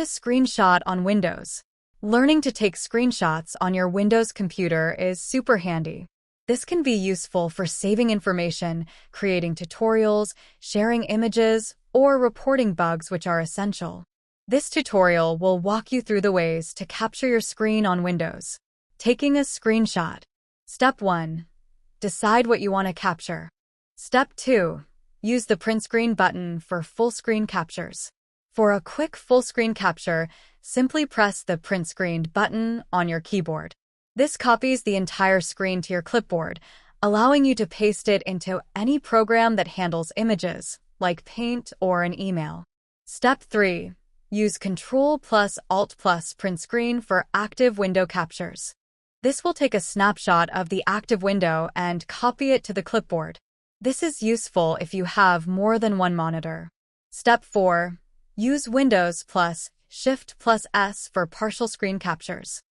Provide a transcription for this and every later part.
a screenshot on Windows. Learning to take screenshots on your Windows computer is super handy. This can be useful for saving information, creating tutorials, sharing images, or reporting bugs which are essential. This tutorial will walk you through the ways to capture your screen on Windows. Taking a screenshot. Step 1. Decide what you want to capture. Step 2. Use the print screen button for full screen captures. For a quick full screen capture, simply press the print screen button on your keyboard. This copies the entire screen to your clipboard, allowing you to paste it into any program that handles images, like Paint or an email. Step 3. Use Ctrl+Alt+ print screen for active window captures. This will take a snapshot of the active window and copy it to the clipboard. This is useful if you have more than one monitor. Step 4. Use Windows+Shift+S for partial screen captures.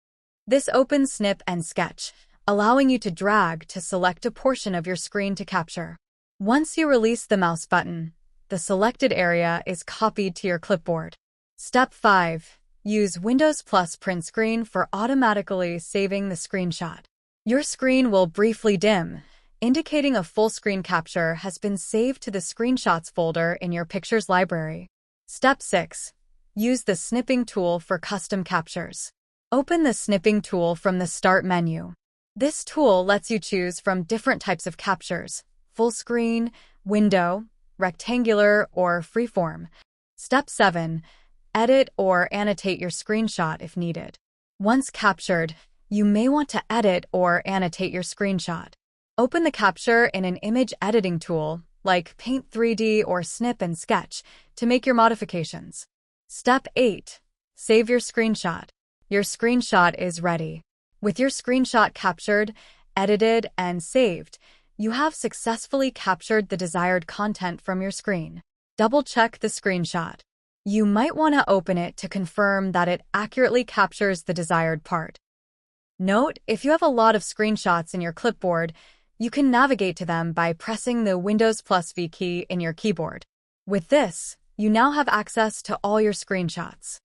This opens Snip and Sketch, allowing you to drag to select a portion of your screen to capture. Once you release the mouse button, the selected area is copied to your clipboard. Step 5. Use Windows+ print screen for automatically saving the screenshot. Your screen will briefly dim, indicating a full screen capture has been saved to the Screenshots folder in your Pictures library. Step 6. Use the snipping tool for custom captures. Open the snipping tool from the Start menu. This tool lets you choose from different types of captures: full screen, window, rectangular, or freeform. Step 7. Edit or annotate your screenshot if needed. Once captured, you may want to edit or annotate your screenshot. Open the capture in an image editing tool, like Paint 3D or Snip and Sketch, to make your modifications. Step 8. Save your screenshot. Your screenshot is ready. With your screenshot captured, edited, and saved, you have successfully captured the desired content from your screen. Double-check the screenshot. You might want to open it to confirm that it accurately captures the desired part. Note, if you have a lot of screenshots in your clipboard, you can navigate to them by pressing the Windows+V key in your keyboard. With this, you now have access to all your screenshots.